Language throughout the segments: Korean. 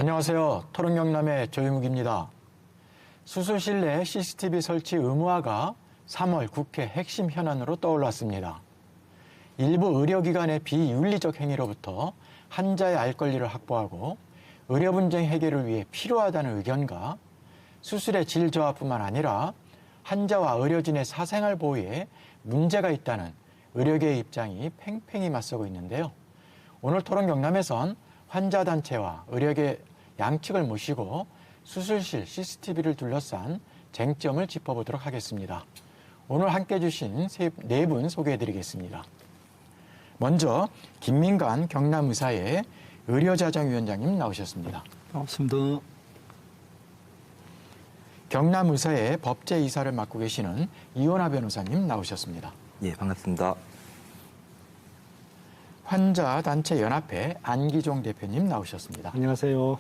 안녕하세요. 토론경남의 조유묵입니다. 수술실 내 CCTV 설치 의무화가 3월 국회 핵심 현안으로 떠올랐습니다. 일부 의료기관의 비윤리적 행위로부터 환자의 알 권리를 확보하고 의료 분쟁 해결을 위해 필요하다는 의견과 수술의 질 저하뿐만 아니라 환자와 의료진의 사생활 보호에 문제가 있다는 의료계의 입장이 팽팽히 맞서고 있는데요. 오늘 토론경남에선 환자단체와 의료계 양측을 모시고 수술실 CCTV를 둘러싼 쟁점을 짚어보도록 하겠습니다. 오늘 함께해 주신 네 분 소개해드리겠습니다. 먼저 김민관 경남의사의 의료자정위원장님 나오셨습니다. 반갑습니다. 경남의사의 법제이사를 맡고 계시는 이원하 변호사님 나오셨습니다. 예, 반갑습니다. 환자단체연합회 안기종 대표님 나오셨습니다. 안녕하세요.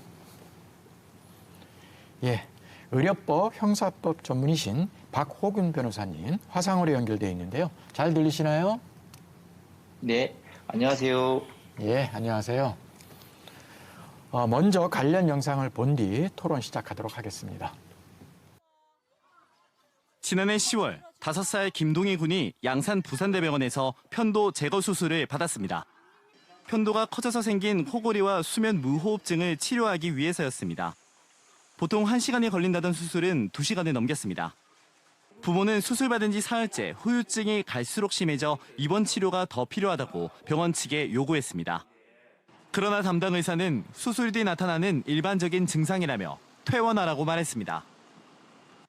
예, 의료법 형사법 전문이신 박호균 변호사님 화상으로 연결되어 있는데요. 잘 들리시나요? 네, 안녕하세요. 예, 안녕하세요. 먼저 관련 영상을 본 뒤 토론 시작하도록 하겠습니다. 지난해 10월 5살 김동희 군이 양산 부산대병원에서 편도 제거 수술을 받았습니다. 편도가 커져서 생긴 호골이와 수면 무호흡증을 치료하기 위해서였습니다. 보통 1시간이 걸린다던 수술은 2시간을 넘겼습니다. 부모는 수술 받은 지 사흘째 후유증이 갈수록 심해져 입원 치료가 더 필요하다고 병원 측에 요구했습니다. 그러나 담당 의사는 수술 뒤 나타나는 일반적인 증상이라며 퇴원하라고 말했습니다.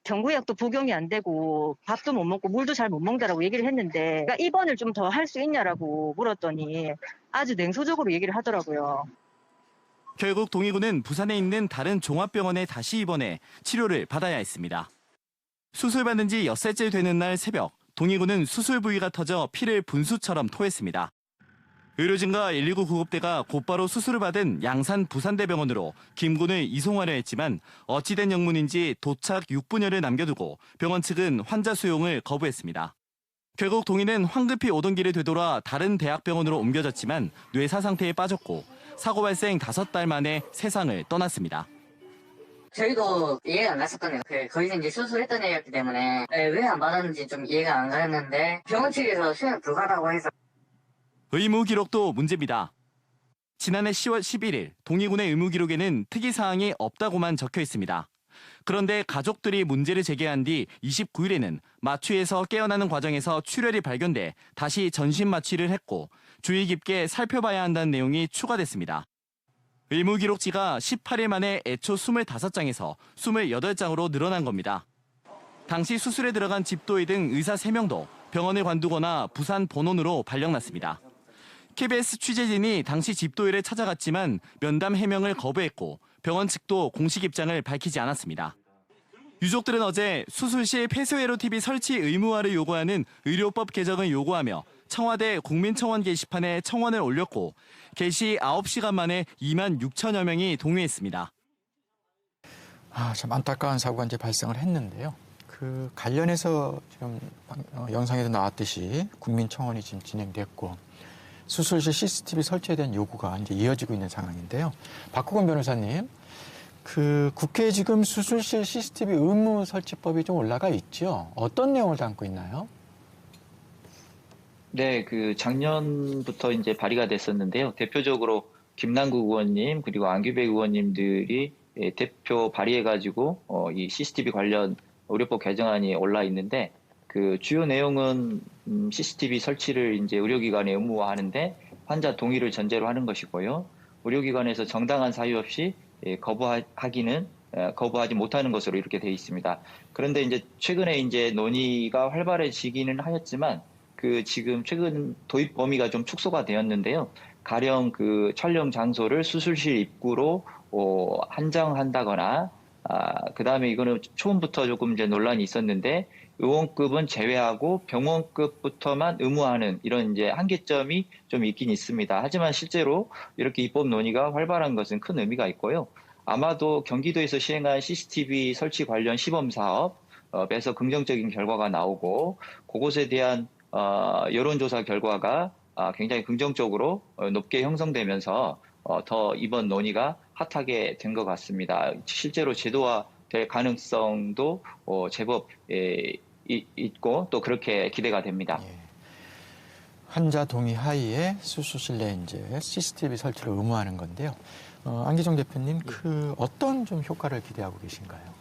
경구약도 복용이 안 되고 밥도 못 먹고 물도 잘 못 먹는다라고 얘기를 했는데 그러니까 입원을 좀 더 할 수 있냐라고 물었더니 아주 냉소적으로 얘기를 하더라고요. 결국 동희 군은 부산에 있는 다른 종합병원에 다시 입원해 치료를 받아야 했습니다. 수술받은 지 엿새째 되는 날 새벽, 동희 군은 수술 부위가 터져 피를 분수처럼 토했습니다. 의료진과 119 구급대가 곧바로 수술을 받은 양산 부산대병원으로 김 군을 이송하려 했지만 어찌된 영문인지 도착 6분여를 남겨두고 병원 측은 환자 수용을 거부했습니다. 결국 동희는 황급히 오던 길을 되돌아 다른 대학병원으로 옮겨졌지만 뇌사 상태에 빠졌고 사고 발생 5달 만에 세상을 떠났습니다. 저희도 이해가 안 갔었거든요. 거기서 이제 수술했던 애였기 때문에 왜 안 받았는지 좀 이해가 안 가였는데 병원 측에서 수용 불가라고 해서 의무 기록도 문제입니다. 지난해 10월 11일 동희군의 의무 기록에는 특이사항이 없다고만 적혀 있습니다. 그런데 가족들이 문제를 제기한 뒤 29일에는 마취에서 깨어나는 과정에서 출혈이 발견돼 다시 전신 마취를 했고 주의 깊게 살펴봐야 한다는 내용이 추가됐습니다. 의무 기록지가 18일 만에 애초 25장에서 28장으로 늘어난 겁니다. 당시 수술에 들어간 집도의 등 의사 3명도 병원을 관두거나 부산 본원으로 발령났습니다. KBS 취재진이 당시 집도일에 찾아갔지만 면담 해명을 거부했고 병원 측도 공식 입장을 밝히지 않았습니다. 유족들은 어제 수술실 폐쇄회로 TV 설치 의무화를 요구하는 의료법 개정을 요구하며 청와대 국민청원 게시판에 청원을 올렸고 개시 9시간 만에 2만 6천여 명이 동의했습니다. 참 안타까운 사고가 이제 발생을 했는데요. 그 관련해서 지금 영상에도 나왔듯이 국민청원이 지금 진행됐고 수술실 CCTV 설치에 대한 요구가 이제 이어지고 있는 상황인데요. 박호근 변호사님, 그 국회에 지금 수술실 CCTV 의무 설치법이 좀 올라가 있죠. 어떤 내용을 담고 있나요? 네, 작년부터 이제 발의가 됐었는데요. 대표적으로 김남국 의원님 그리고 안규백 의원님들이 대표 발의해가지고 이 CCTV 관련 의료법 개정안이 올라 있는데 그 주요 내용은 CCTV 설치를 이제 의료기관에 의무화하는데 환자 동의를 전제로 하는 것이고요. 의료기관에서 정당한 사유 없이 거부하지 못하는 것으로 이렇게 되어 있습니다. 그런데 이제 최근에 이제 논의가 활발해지기는 하였지만 지금 최근 도입 범위가 좀 축소가 되었는데요. 가령 촬영 장소를 수술실 입구로 한정한다거나 그다음에 이거는 처음부터 조금 이제 논란이 있었는데 의원급은 제외하고 병원급부터만 의무화하는 이런 이제 한계점이 좀 있긴 있습니다. 하지만 실제로 이렇게 입법 논의가 활발한 것은 큰 의미가 있고요. 아마도 경기도에서 시행한 CCTV 설치 관련 시범 사업에서 긍정적인 결과가 나오고 그것에 대한 여론조사 결과가 굉장히 긍정적으로 높게 형성되면서 더 이번 논의가 핫하게 된 것 같습니다. 실제로 제도화될 가능성도 제법 있고 또 그렇게 기대가 됩니다. 예. 환자 동의 하에 수술실 내에 이제 CCTV 설치를 의무화하는 건데요. 안기정 대표님, 그 어떤 좀 효과를 기대하고 계신가요?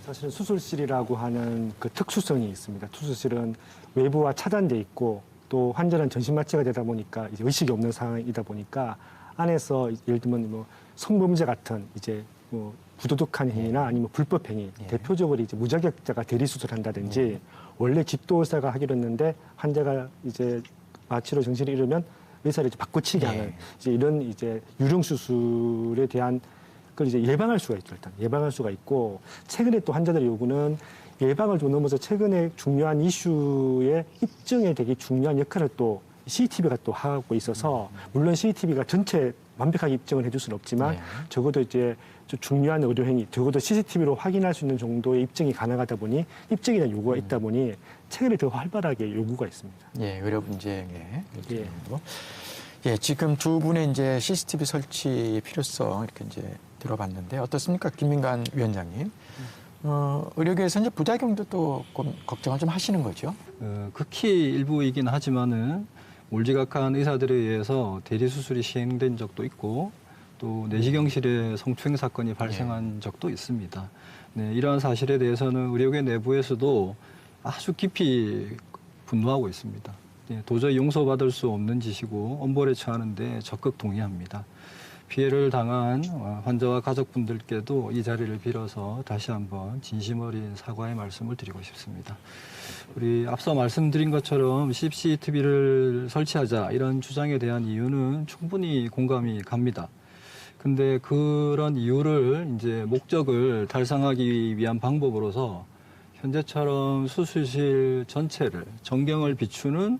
사실은 수술실이라고 하는 그 특수성이 있습니다. 수술실은 외부와 차단돼 있고 또 환자는 전신마취가 되다 보니까 이제 의식이 없는 상황이다 보니까 안에서 예를 들면 뭐 성범죄 같은 이제 뭐 부도덕한 행위나 아니면 불법 행위, 예. 대표적으로 이제 무자격자가 대리 수술한다든지 원래 집도 의사가 하기로 했는데 환자가 이제 마취로 정신을 잃으면 의사를 이제 바꿔치기 예. 하는 이제 이런 이제 유령 수술에 대한 그걸 이제 예방할 수가 있죠. 일단 예방할 수가 있고 최근에 또 환자들의 요구는 예방을 좀 넘어서 최근에 중요한 이슈에 입증에 되게 중요한 역할을 또 CCTV가 또 하고 있어서 물론 CCTV가 전체 완벽하게 입증을 해줄 수는 없지만 네. 적어도 이제 좀 중요한 의료 행위, 적어도 CCTV로 확인할 수 있는 정도의 입증이 가능하다 보니 입증에 대한 요구가 있다 보니 최근에 더 활발하게 요구가 있습니다. 예, 의료 분쟁에 예. 예, 지금 두 분의 이제 CCTV 설치 필요성 이렇게 이제 들어봤는데 어떻습니까, 김민관 위원장님? 의료계에서 이제 부작용도 또 걱정을 좀 하시는 거죠? 극히 일부이긴 하지만은 몰지각한 의사들에 의해서 대리 수술이 시행된 적도 있고 또 내시경실에 성추행 사건이 발생한 적도 있습니다. 네, 이러한 사실에 대해서는 의료계 내부에서도 아주 깊이 분노하고 있습니다. 네, 도저히 용서받을 수 없는 짓이고 엄벌에 처하는데 적극 동의합니다. 피해를 당한 환자와 가족분들께도 이 자리를 빌어서 다시 한번 진심 어린 사과의 말씀을 드리고 싶습니다. 우리 앞서 말씀드린 것처럼 CCTV를 설치하자 이런 주장에 대한 이유는 충분히 공감이 갑니다. 근데 그런 이유를 이제 목적을 달성하기 위한 방법으로서 현재처럼 수술실 전체를 전경을 비추는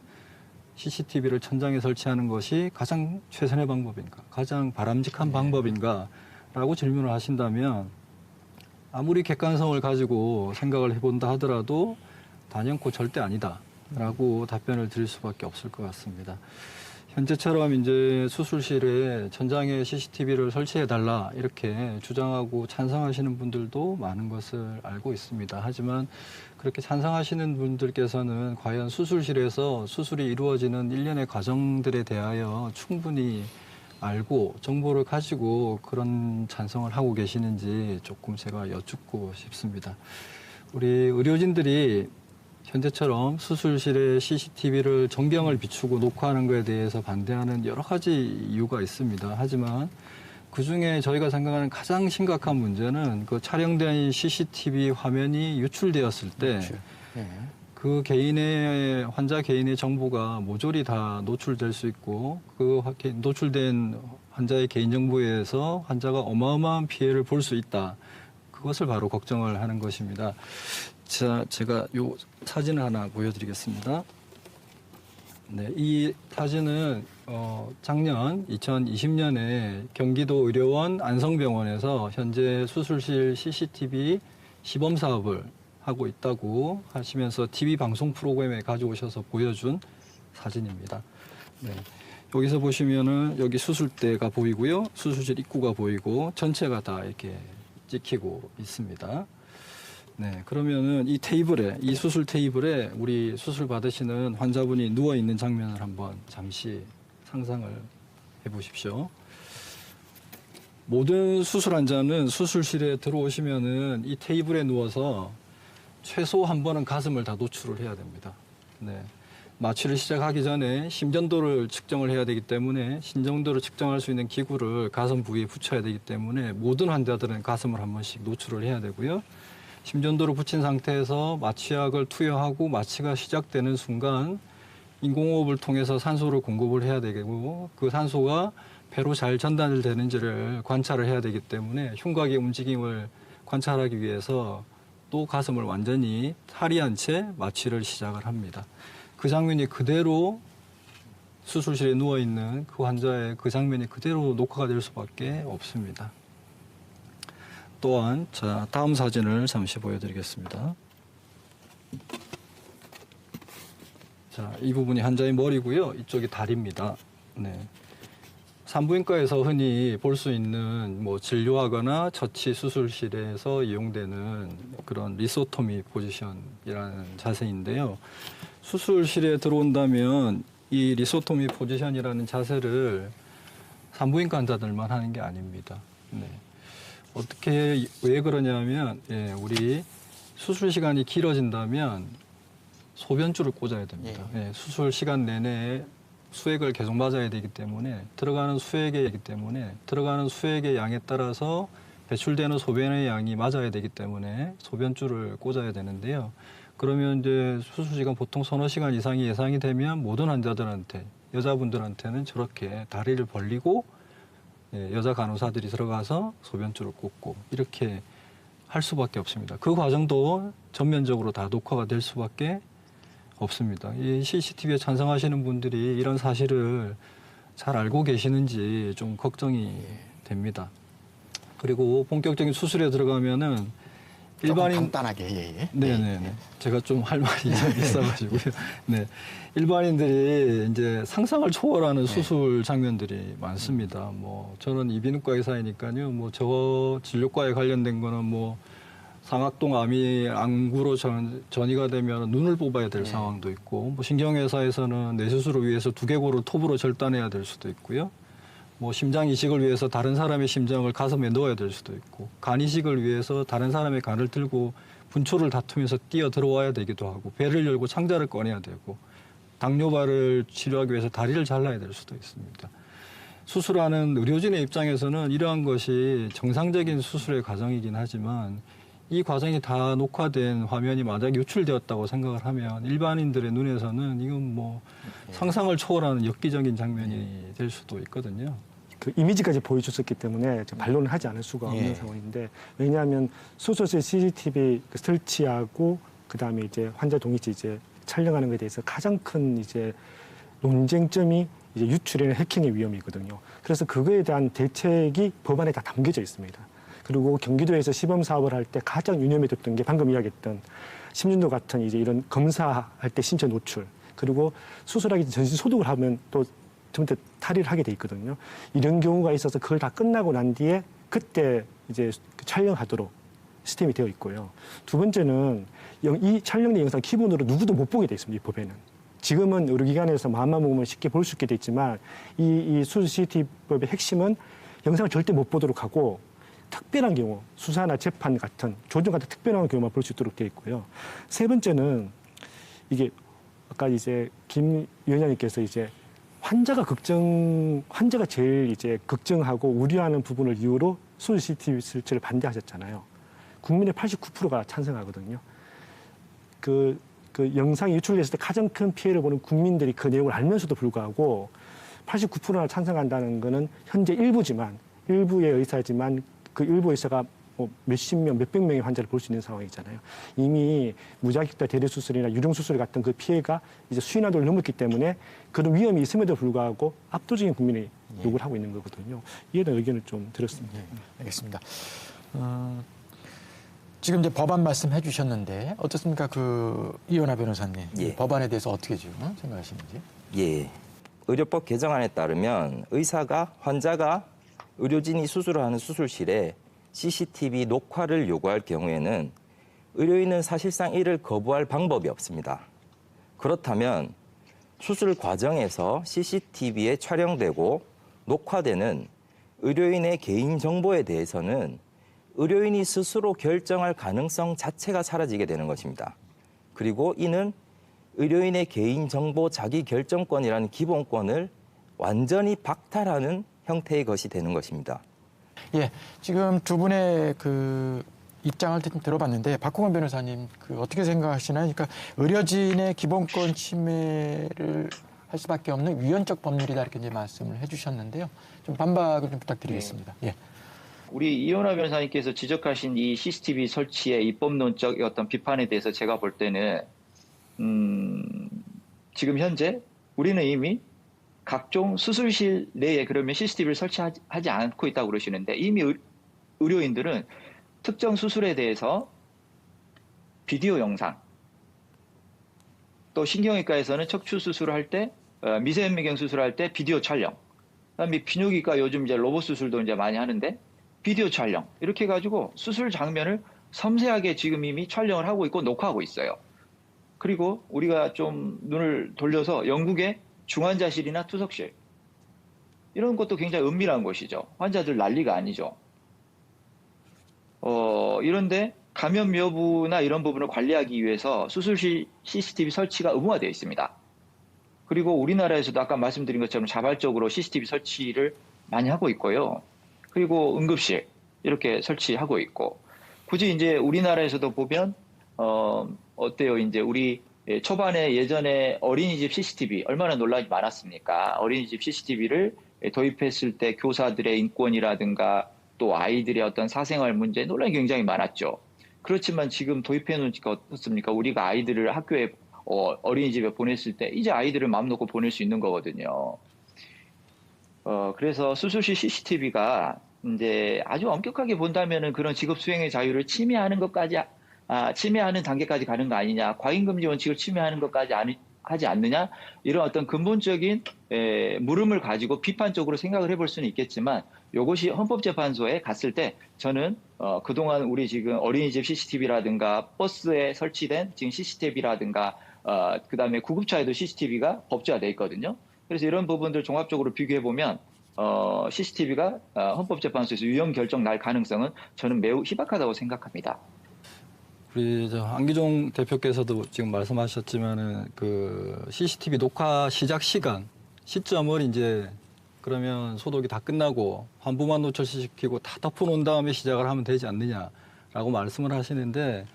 CCTV를 천장에 설치하는 것이 가장 최선의 방법인가, 가장 바람직한 방법인가라고 질문을 하신다면 아무리 객관성을 가지고 생각을 해본다 하더라도 단연코 절대 아니다라고 답변을 드릴 수밖에 없을 것 같습니다. 현재처럼 이제 수술실에 천장에 CCTV를 설치해달라 이렇게 주장하고 찬성하시는 분들도 많은 것을 알고 있습니다. 하지만 그렇게 찬성하시는 분들께서는 과연 수술실에서 수술이 이루어지는 일련의 과정들에 대하여 충분히 알고 정보를 가지고 그런 찬성을 하고 계시는지 조금 제가 여쭙고 싶습니다. 우리 의료진들이 현재처럼 수술실에 CCTV를 전경을 비추고 녹화하는 것에 대해서 반대하는 여러 가지 이유가 있습니다. 하지만 그중에 저희가 생각하는 가장 심각한 문제는 그 촬영된 CCTV 화면이 유출되었을 때 그 개인의 환자 개인의 정보가 모조리 다 노출될 수 있고 그 노출된 환자의 개인정보에 의해서 환자가 어마어마한 피해를 볼 수 있다. 그것을 바로 걱정을 하는 것입니다. 자, 제가 요 사진을 하나 보여드리겠습니다. 네, 이 사진은 작년 2020년에 경기도 의료원 안성병원에서 현재 수술실 CCTV 시범 사업을 하고 있다고 하시면서 TV 방송 프로그램에 가져오셔서 보여준 사진입니다. 네. 여기서 보시면은 여기 수술대가 보이고요. 수술실 입구가 보이고 전체가 다 이렇게 찍히고 있습니다. 네, 그러면은 이 테이블에, 이 수술 테이블에 우리 수술 받으시는 환자분이 누워 있는 장면을 한번 잠시 상상을 해 보십시오. 모든 수술 환자는 수술실에 들어오시면은 이 테이블에 누워서 최소 한 번은 가슴을 다 노출을 해야 됩니다. 네. 마취를 시작하기 전에 심전도를 측정을 해야 되기 때문에 심전도를 측정할 수 있는 기구를 가슴 부위에 붙여야 되기 때문에 모든 환자들은 가슴을 한 번씩 노출을 해야 되고요. 심전도를 붙인 상태에서 마취약을 투여하고 마취가 시작되는 순간 인공호흡을 통해서 산소를 공급을 해야 되고 그 산소가 배로 잘 전달되는지를 관찰을 해야 되기 때문에 흉곽의 움직임을 관찰하기 위해서 또 가슴을 완전히 탈의한 채 마취를 시작을 합니다. 그 장면이 그대로 수술실에 누워있는 그 환자의 그 장면이 그대로 녹화가 될 수밖에 없습니다. 또한 자 다음 사진을 잠시 보여드리겠습니다. 자, 이 부분이 환자의 머리고요. 이쪽이 다리입니다. 네. 산부인과에서 흔히 볼 수 있는 뭐 진료하거나 처치 수술실에서 이용되는 그런 리소토미 포지션이라는 자세인데요. 수술실에 들어온다면 이 리소토미 포지션이라는 자세를 산부인과 환자들만 하는 게 아닙니다. 네. 어떻게 왜 그러냐면 우리 수술 시간이 길어진다면 소변줄을 꽂아야 됩니다. 수술 시간 내내 수액을 계속 맞아야 되기 때문에 들어가는 수액의 양에 따라서 배출되는 소변의 양이 맞아야 되기 때문에 소변줄을 꽂아야 되는데요. 그러면 이제 수술 시간 보통 서너 시간 이상이 예상이 되면 모든 환자들한테 여자분들한테는 저렇게 다리를 벌리고 여자 간호사들이 들어가서 소변줄을 꽂고 이렇게 할 수밖에 없습니다. 그 과정도 전면적으로 다 녹화가 될 수밖에 없습니다. 이 CCTV에 찬성하시는 분들이 이런 사실을 잘 알고 계시는지 좀 걱정이 됩니다. 그리고 본격적인 수술에 들어가면은 일반인 간단하게 네네네. 제가 좀 할 말이 있어가지고요. 네, 일반인들이 이제 상상을 초월하는 수술 장면들이 많습니다. 뭐 저는 이비인후과 의사이니까요. 뭐 저 진료과에 관련된 거는 뭐 상악동 암이 안구로 전이가 되면 눈을 뽑아야 될 상황도 있고, 뭐 신경외사에서는 뇌수술을 위해서 두개골을 톱으로 절단해야 될 수도 있고요. 뭐 심장 이식을 위해서 다른 사람의 심장을 가슴에 넣어야 될 수도 있고, 간 이식을 위해서 다른 사람의 간을 들고 분초를 다투면서 뛰어 들어와야 되기도 하고, 배를 열고 창자를 꺼내야 되고, 당뇨발을 치료하기 위해서 다리를 잘라야 될 수도 있습니다. 수술하는 의료진의 입장에서는 이러한 것이 정상적인 수술의 과정이긴 하지만 이 과정이 다 녹화된 화면이 만약에 유출되었다고 생각을 하면 일반인들의 눈에서는 이건 뭐 상상을 초월하는 엽기적인 장면이 될 수도 있거든요. 그 이미지까지 보여줬었기 때문에 반론을 하지 않을 수가 없는 상황인데, 왜냐하면 수술실 CCTV 설치하고 그다음에 이제 환자 동의치 이제 촬영하는 것에 대해서 가장 큰 이제 논쟁점이 이제 유출이나 해킹의 위험이거든요. 그래서 그거에 대한 대책이 법안에 다 담겨져 있습니다. 그리고 경기도에서 시범 사업을 할 때 가장 유념해뒀던 게 방금 이야기했던 10년도 같은 이제 이런 검사할 때 신체 노출, 그리고 수술하기 전 전신 소독을 하면 또 전부 다 탈의를 하게 돼 있거든요. 이런 경우가 있어서 그걸 다 끝나고 난 뒤에 그때 이제 촬영하도록 시스템이 되어 있고요. 두 번째는 이 촬영된 영상 기본으로 누구도 못 보게 돼 있습니다. 이 법에는. 지금은 의료기관에서 마음만 먹으면 쉽게 볼 수 있게 돼 있지만 이 수술 CCTV법의 핵심은 영상을 절대 못 보도록 하고, 특별한 경우, 수사나 재판 같은 조정 같은 특별한 경우만 볼 수 있도록 되어 있고요. 세 번째는 이게 아까 이제 김 위원장님께서 이제 환자가 제일 이제 걱정하고 우려하는 부분을 이유로 수술 CCTV 설치를 반대하셨잖아요. 국민의 89%가 찬성하거든요. 그 영상이 유출됐을 때 가장 큰 피해를 보는 국민들이 그 내용을 알면서도 불구하고 89%나 찬성한다는 거는 현재 일부의 의사지만 그 일부 의사가 뭐 몇십 명, 몇백 명의 환자를 볼 수 있는 상황이잖아요. 이미 무자극자 대리수술이나 유령수술 같은 그 피해가 이제 수인화도를 넘었기 때문에 그런 위험이 있음에도 불구하고 압도적인 국민이 요구를 하고 있는 거거든요. 이에 대한 의견을 좀 들었습니다. 알겠습니다. 지금 이제 법안 말씀해 주셨는데 어떻습니까? 이현아 변호사님, 법안에 대해서 어떻게 지금 생각하시는지? 예. 의료법 개정안에 따르면 환자가 의료진이 수술을 하는 수술실에 CCTV 녹화를 요구할 경우에는 의료인은 사실상 이를 거부할 방법이 없습니다. 그렇다면 수술 과정에서 CCTV에 촬영되고 녹화되는 의료인의 개인정보에 대해서는 의료인이 스스로 결정할 가능성 자체가 사라지게 되는 것입니다. 그리고 이는 의료인의 개인정보 자기결정권이라는 기본권을 완전히 박탈하는 형태의 것이 되는 것입니다. 예, 지금 두 분의 입장을 들어봤는데 박홍원 변호사님 어떻게 생각하시나요? 그러니까 의료진의 기본권 침해를 할 수밖에 없는 위헌적 법률이다 이렇게 이제 말씀을 해주셨는데요. 좀 반박을 좀 부탁드리겠습니다. 예. 우리 이현아 변호사님께서 지적하신 이 CCTV 설치의 입법론적 어떤 비판에 대해서 제가 볼 때는 지금 현재 우리는 이미 각종 수술실 내에 그러면 CCTV를 설치하지 않고 있다고 그러시는데 이미 의료인들은 특정 수술에 대해서 비디오 영상, 또 신경외과에서는 척추 수술을 할 때, 미세현미경 수술을 할 때 비디오 촬영, 그다음에 비뇨기과 요즘 이제 로봇 수술도 이제 많이 하는데 비디오 촬영 이렇게 해가지고 수술 장면을 섬세하게 지금 이미 촬영을 하고 있고 녹화하고 있어요. 그리고 우리가 좀 눈을 돌려서 영국의 중환자실이나 투석실 이런 것도 굉장히 은밀한 곳이죠. 환자들 난리가 아니죠. 이런데 감염 여부나 이런 부분을 관리하기 위해서 수술실 CCTV 설치가 의무화되어 있습니다. 그리고 우리나라에서도 아까 말씀드린 것처럼 자발적으로 CCTV 설치를 많이 하고 있고요. 그리고 응급실 이렇게 설치하고 있고 굳이 이제 우리나라에서도 보면 어때요? 이제 우리 초반에 예전에 어린이집 CCTV 얼마나 논란이 많았습니까? 어린이집 CCTV를 도입했을 때 교사들의 인권이라든가 또 아이들의 어떤 사생활 문제 논란이 굉장히 많았죠. 그렇지만 지금 도입해 놓으니까 어떻습니까? 우리가 아이들을 학교에 어린이집에 보냈을 때 이제 아이들을 마음 놓고 보낼 수 있는 거거든요. 그래서 수술실 CCTV가 이제 아주 엄격하게 본다면은 그런 직업 수행의 자유를 침해하는 것까지 침해하는 단계까지 가는 거 아니냐, 과잉금지 원칙을 침해하는 것까지 하지 않느냐, 이런 어떤 근본적인 물음을 가지고 비판적으로 생각을 해볼 수는 있겠지만 이것이 헌법재판소에 갔을 때 저는 그동안 우리 지금 어린이집 CCTV라든가 버스에 설치된 지금 CCTV라든가 그다음에 구급차에도 CCTV가 법제화돼 있거든요. 그래서 이런 부분들 종합적으로 비교해 보면 CCTV가 헌법재판소에서 유형 결정 날 가능성은 저는 매우 희박하다고 생각합니다. 우리 안기종 대표께서도 지금 말씀하셨지만은 그 CCTV 녹화 시작 시점을 이제 그러면 소독이 다 끝나고 환부만 노출시키고 다 덮어놓은 다음에 시작을 하면 되지 않느냐라고 말씀을 하시는데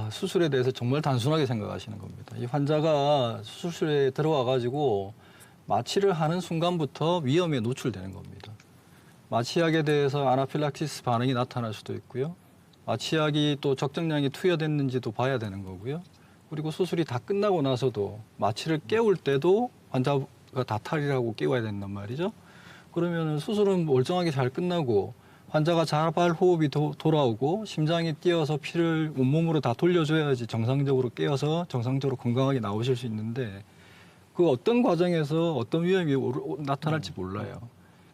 수술에 대해서 정말 단순하게 생각하시는 겁니다. 이 환자가 수술실에 들어와 가지고 마취를 하는 순간부터 위험에 노출되는 겁니다. 마취약에 대해서 아나필락시스 반응이 나타날 수도 있고요. 마취약이 또 적정량이 투여됐는지도 봐야 되는 거고요. 그리고 수술이 다 끝나고 나서도 마취를 깨울 때도 환자가 다탈이라고 깨워야 된단 말이죠. 그러면 수술은 멀쩡하게 잘 끝나고 환자가 자발 호흡이 돌아오고 심장이 뛰어서 피를 온몸으로 다 돌려줘야지 정상적으로 깨어서 정상적으로 건강하게 나오실 수 있는데 그 어떤 과정에서 어떤 위험이 나타날지 몰라요.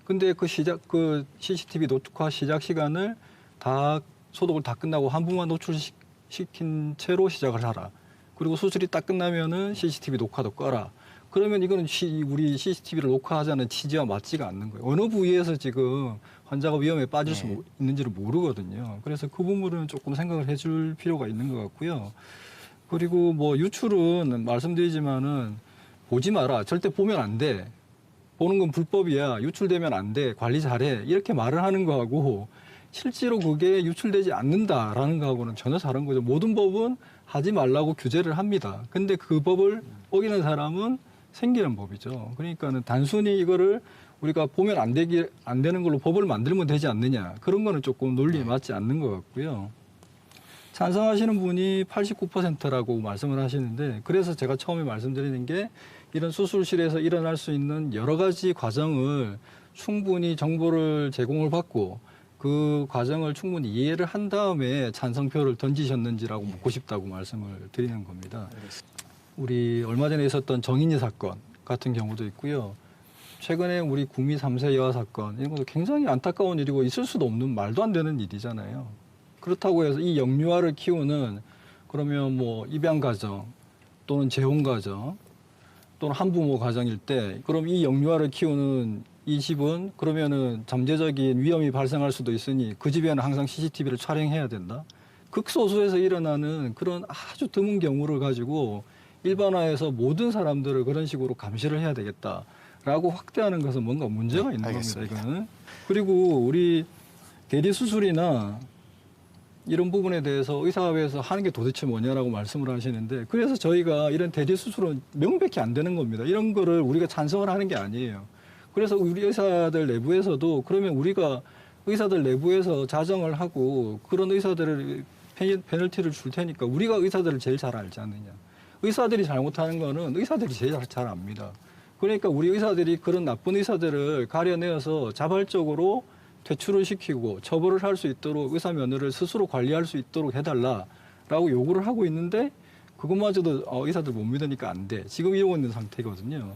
근데 그 CCTV 녹화 시작 시간을 다 소독을 다 끝나고 환부만 노출시킨 채로 시작을 하라. 그리고 수술이 딱 끝나면은 CCTV 녹화도 꺼라. 그러면 이거는 우리 CCTV를 녹화하자는 취지와 맞지가 않는 거예요. 어느 부위에서 지금 환자가 위험에 빠질 수 있는지를 모르거든요. 그래서 그 부분은 조금 생각을 해줄 필요가 있는 것 같고요. 그리고 뭐 유출은 말씀드리지만은 보지 마라. 절대 보면 안 돼. 보는 건 불법이야. 유출되면 안 돼. 관리 잘해. 이렇게 말을 하는 거하고 실제로 그게 유출되지 않는다라는 거하고는 전혀 다른 거죠. 모든 법은 하지 말라고 규제를 합니다. 근데 그 법을 어기는 사람은 생기는 법이죠. 그러니까는 단순히 이거를 우리가 보면 안 되는 걸로 법을 만들면 되지 않느냐. 그런 거는 조금 논리에 맞지 않는 것 같고요. 찬성하시는 분이 89%라고 말씀을 하시는데 그래서 제가 처음에 말씀드리는 게 이런 수술실에서 일어날 수 있는 여러 가지 과정을 충분히 정보를 제공을 받고 그 과정을 충분히 이해를 한 다음에 찬성표를 던지셨는지라고 묻고 싶다고 말씀을 드리는 겁니다. 우리 얼마 전에 있었던 정인이 사건 같은 경우도 있고요. 최근에 우리 구미 3세 여아 사건 이런 것도 굉장히 안타까운 일이고 있을 수도 없는 말도 안 되는 일이잖아요. 그렇다고 해서 이 영유아를 키우는 그러면 뭐 입양 가정 또는 재혼 가정 또는 한부모 가정일 때 그럼 이 영유아를 키우는 이 집은 그러면은 잠재적인 위험이 발생할 수도 있으니 그 집에는 항상 CCTV를 촬영해야 된다. 극소수에서 일어나는 그런 아주 드문 경우를 가지고 일반화해서 모든 사람들을 그런 식으로 감시를 해야 되겠다라고 확대하는 것은 뭔가 문제가 있는 알겠습니다. 겁니다. 이거는. 그리고 우리 대리 수술이나 이런 부분에 대해서 의사회에서 하는 게 도대체 뭐냐라고 말씀을 하시는데 그래서 저희가 이런 대리 수술은 명백히 안 되는 겁니다. 이런 거를 우리가 찬성을 하는 게 아니에요. 그래서 우리 의사들 내부에서도 그러면 우리가 의사들 내부에서 자정을 하고 그런 의사들을 페널티를 줄 테니까 우리가 의사들을 제일 잘 알지 않느냐. 의사들이 잘못하는 거는 의사들이 제일 잘 압니다. 그러니까 우리 의사들이 그런 나쁜 의사들을 가려내어서 자발적으로 퇴출을 시키고 처벌을 할 수 있도록 의사 면허를 스스로 관리할 수 있도록 해달라라고 요구를 하고 있는데 그것마저도 의사들 못 믿으니까 안 돼. 지금 이러고 있는 상태거든요.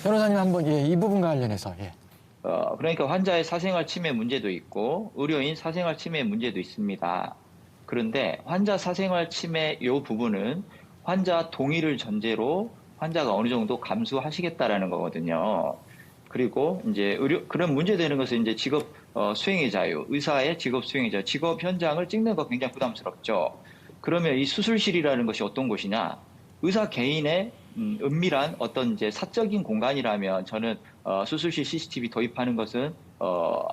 변호사님 한번 이 부분과 관련해서 그러니까 환자의 사생활 침해 문제도 있고 의료인 사생활 침해 문제도 있습니다. 그런데 환자 사생활 침해 이 부분은 환자 동의를 전제로 환자가 어느 정도 감수하시겠다라는 거거든요. 그리고 이제 그런 문제되는 것은 이제 직업 수행의 자유, 의사의 직업 수행의 자유, 직업 현장을 찍는 거 굉장히 부담스럽죠. 그러면 이 수술실이라는 것이 어떤 곳이냐? 의사 개인의 은밀한 어떤 이제 사적인 공간이라면 저는 수술실 CCTV 도입하는 것은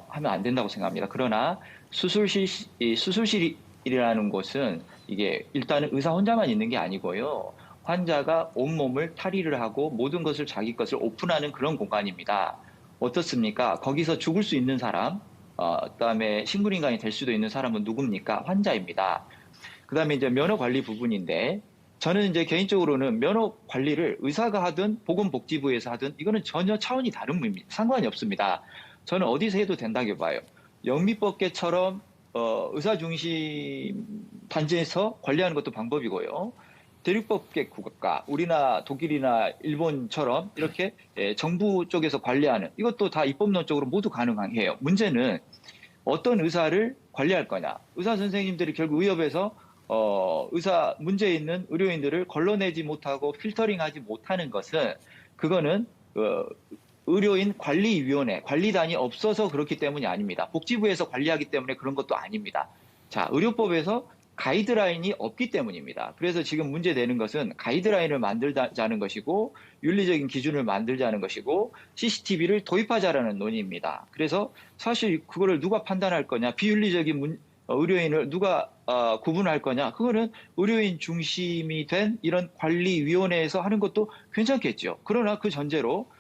하면 안 된다고 생각합니다. 그러나 수술실이라는 곳은 이게 일단은 의사 혼자만 있는 게 아니고요. 환자가 온몸을 탈의를 하고 모든 것을 자기 것을 오픈하는 그런 공간입니다. 어떻습니까? 거기서 죽을 수 있는 사람, 그다음에 식물인간이 될 수도 있는 사람은 누굽니까? 환자입니다. 그다음에 이제 면허 관리 부분인데 저는 이제 개인적으로는 면허 관리를 의사가 하든 보건복지부에서 하든 이거는 전혀 차원이 다른 의미, 상관이 없습니다. 저는 어디서 해도 된다고 봐요. 영미법계처럼 의사 중심 단지에서 관리하는 것도 방법이고요. 대륙법계 국가, 우리나 독일이나 일본처럼 이렇게 정부 쪽에서 관리하는 이것도 다 입법론적으로 모두 가능해요. 문제는 어떤 의사를 관리할 거냐. 의사 선생님들이 결국 의협에서 의사 문제 있는 의료인들을 걸러내지 못하고 필터링하지 못하는 것은 그거는 의료인 관리위원회, 관리단이 없어서 그렇기 때문이 아닙니다. 복지부에서 관리하기 때문에 그런 것도 아닙니다. 자, 의료법에서 가이드라인이 없기 때문입니다. 그래서 지금 문제되는 것은 가이드라인을 만들자는 것이고 윤리적인 기준을 만들자는 것이고 CCTV를 도입하자라는 논의입니다. 그래서 사실 그거를 누가 판단할 거냐, 비윤리적인 의료인을 누가 구분할 거냐, 그거는 의료인 중심이 된 이런 관리위원회에서 하는 것도 괜찮겠죠. 그러나 그 전제로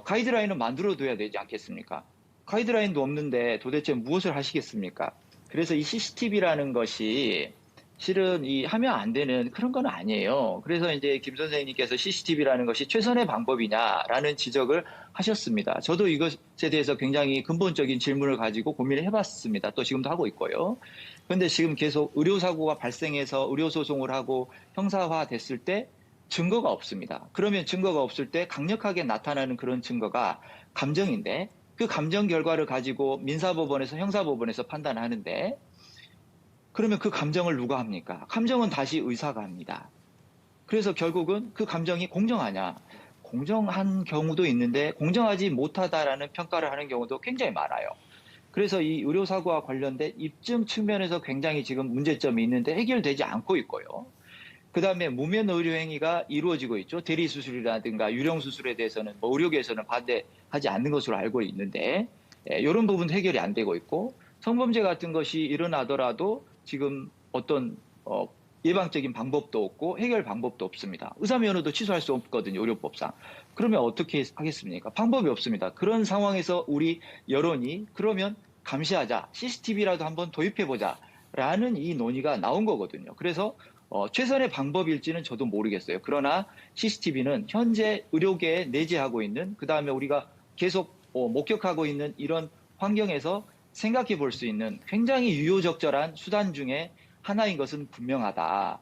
가이드라인을 만들어둬야 되지 않겠습니까? 가이드라인도 없는데 도대체 무엇을 하시겠습니까? 그래서 이 CCTV라는 것이 실은 하면 안 되는 그런 건 아니에요. 그래서 이제 김 선생님께서 CCTV라는 것이 최선의 방법이냐라는 지적을 하셨습니다. 저도 이것에 대해서 굉장히 근본적인 질문을 가지고 고민을 해봤습니다. 또 지금도 하고 있고요. 그런데 지금 계속 의료사고가 발생해서 의료소송을 하고 형사화 됐을 때 증거가 없습니다. 그러면 증거가 없을 때 강력하게 나타나는 그런 증거가 감정인데 그 감정 결과를 가지고 민사법원에서 형사법원에서 판단하는데 그러면 그 감정을 누가 합니까? 감정은 다시 의사가 합니다. 그래서 결국은 그 감정이 공정하냐? 공정한 경우도 있는데 공정하지 못하다라는 평가를 하는 경우도 굉장히 많아요. 그래서 이 의료사고와 관련된 입증 측면에서 굉장히 지금 문제점이 있는데 해결되지 않고 있고요. 그다음에 무면 의료 행위가 이루어지고 있죠. 대리 수술이라든가 유령 수술에 대해서는 의료계에서는 반대하지 않는 것으로 알고 있는데 이런 부분 해결이 안 되고 있고 성범죄 같은 것이 일어나더라도 지금 어떤 예방적인 방법도 없고 해결 방법도 없습니다. 의사면허도 취소할 수 없거든요. 의료법상. 그러면 어떻게 하겠습니까? 방법이 없습니다. 그런 상황에서 우리 여론이 그러면 감시하자. CCTV라도 한번 도입해보자. 라는 이 논의가 나온 거거든요. 그래서 최선의 방법일지는 저도 모르겠어요. 그러나 CCTV는 현재 의료계에 내재하고 있는 그다음에 우리가 계속 목격하고 있는 이런 환경에서 생각해 볼 수 있는 굉장히 유효적절한 수단 중에 하나인 것은 분명하다.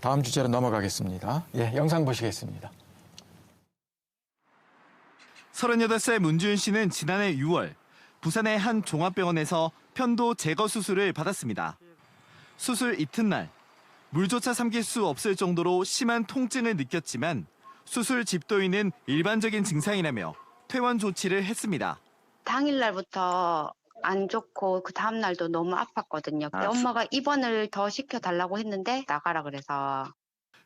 다음 주제로 넘어가겠습니다. 예, 영상 보시겠습니다. 38살 문주윤 씨는 지난해 6월 부산의 한 종합병원에서 편도 제거 수술을 받았습니다. 수술 이튿날 물조차 삼킬 수 없을 정도로 심한 통증을 느꼈지만 수술 집도인은 일반적인 증상이라며 퇴원 조치를 했습니다. 당일날부터 안 좋고 그 다음날도 너무 아팠거든요. 근데 엄마가 입원을 더 시켜달라고 했는데 나가라 그래서.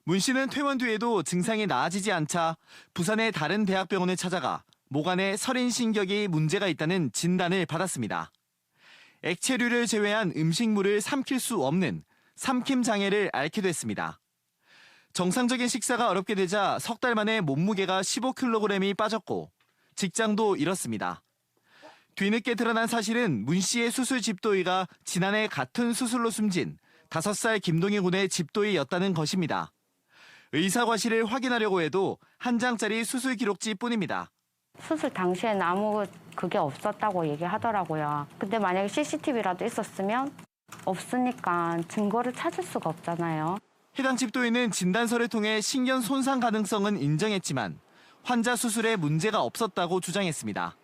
문 씨는 퇴원 뒤에도 증상이 나아지지 않자 부산의 다른 대학병원을 찾아가 목 안에 설인신경이 문제가 있다는 진단을 받았습니다. 액체류를 제외한 음식물을 삼킬 수 없는 삼킴 장애를 앓게 됐습니다. 정상적인 식사가 어렵게 되자 석 달 만에 몸무게가 15kg이 빠졌고 직장도 잃었습니다. 뒤늦게 드러난 사실은 문 씨의 수술 집도의가 지난해 같은 수술로 숨진 5살 김동희 군의 집도의였다는 것입니다. 의사 과실을 확인하려고 해도 한 장짜리 수술 기록지뿐입니다. 수술 당시에는 아무 그게 없었다고 얘기하더라고요. 근데 만약에 CCTV라도 있었으면 없으니까 증거를 찾을 수가 없잖아요. 해당 집도인은 진단서를 통해 신경 손상 가능성은 인정했지만 환자 수술에 문제가 없었다고 주장했습니다.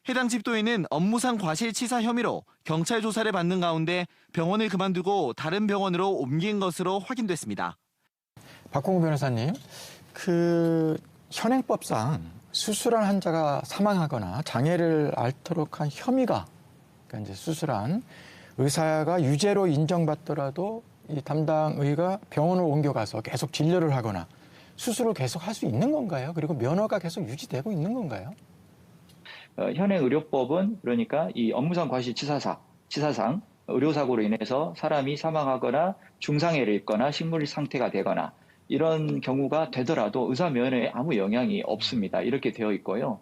해당 집도인은 업무상 과실치사 혐의로 경찰 조사를 받는 가운데 병원을 그만두고 다른 병원으로 옮긴 것으로 확인됐습니다. 박홍구 변호사님, 그 현행법상 수술한 환자가 사망하거나 장애를 앓도록 한 혐의가, 그러니까 이제 수술한 의사가 유죄로 인정받더라도 이 담당 의가 병원을 옮겨가서 계속 진료를 하거나 수술을 계속 할 수 있는 건가요? 그리고 면허가 계속 유지되고 있는 건가요? 현행 의료법은 그러니까 이 업무상 과실치사상 의료사고로 인해서 사람이 사망하거나 중상해를 입거나 식물 상태가 되거나 이런 경우가 되더라도 의사 면허에 아무 영향이 없습니다. 이렇게 되어 있고요.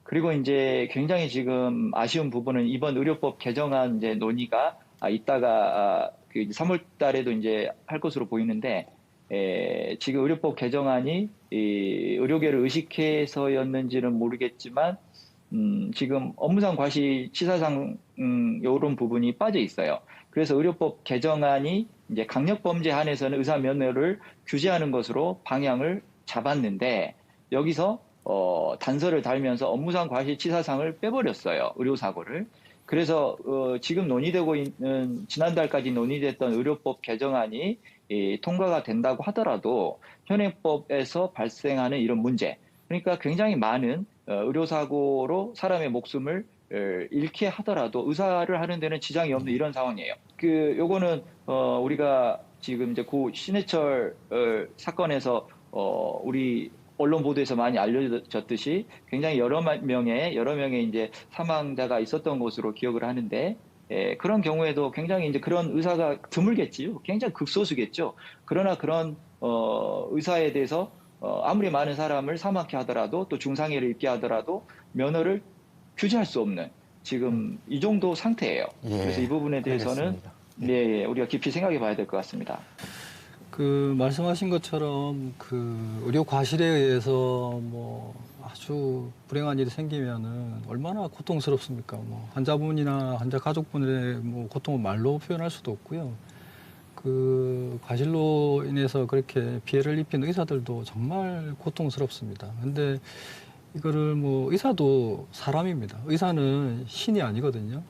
그리고 이제 굉장히 지금 아쉬운 부분은 이번 의료법 개정안 이제 논의가 이따가 그 3월 달에도 이제 할 것으로 보이는데 지금 의료법 개정안이 이 의료계를 의식해서였는지는 모르겠지만 지금 업무상 과실치사상 이런 부분이 빠져 있어요. 그래서 의료법 개정안이 이제 강력범죄 한에서는 의사 면허를 규제하는 것으로 방향을 잡았는데 여기서 단서를 달면서 업무상 과실치사상을 빼버렸어요. 의료사고를. 그래서 지금 논의되고 있는 지난달까지 논의됐던 의료법 개정안이 통과가 된다고 하더라도 현행법에서 발생하는 이런 문제, 그러니까 굉장히 많은 의료사고로 사람의 목숨을 잃게 하더라도 의사를 하는 데는 지장이 없는 이런 상황이에요. 요거는 우리가 지금 이제 고 신해철 사건에서 우리 언론 보도에서 많이 알려졌듯이 굉장히 여러 명의 이제 사망자가 있었던 것으로 기억을 하는데 그런 경우에도 굉장히 이제 그런 의사가 드물겠지요. 굉장히 극소수겠죠. 그러나 그런 의사에 대해서 아무리 많은 사람을 사망케 하더라도 또 중상해를 입게 하더라도 면허를 규제할 수 없는 지금 이 정도 상태예요. 예, 그래서 이 부분에 대해서는 네, 우리가 깊이 생각해 봐야 될 것 같습니다. 그 말씀하신 것처럼 그 의료 과실에 의해서 뭐 아주 불행한 일이 생기면은 얼마나 고통스럽습니까? 뭐 환자분이나 환자 가족분의 뭐 고통을 말로 표현할 수도 없고요. 그 과실로 인해서 그렇게 피해를 입힌 의사들도 정말 고통스럽습니다. 근데 이거를 뭐 의사도 사람입니다. 의사는 신이 아니거든요.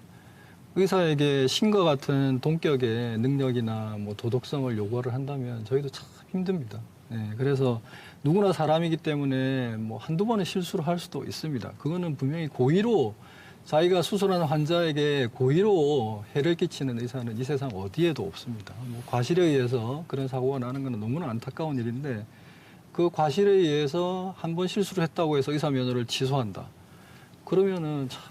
의사에게 신과 같은 동격의 능력이나 뭐 도덕성을 요구를 한다면 저희도 참 힘듭니다. 네, 그래서 누구나 사람이기 때문에 뭐 한두 번의 실수를 할 수도 있습니다. 그거는 분명히 고의로 자기가 수술하는 환자에게 고의로 해를 끼치는 의사는 이 세상 어디에도 없습니다. 뭐 과실에 의해서 그런 사고가 나는 건 너무나 안타까운 일인데 그 과실에 의해서 한 번 실수를 했다고 해서 의사 면허를 취소한다. 그러면은 참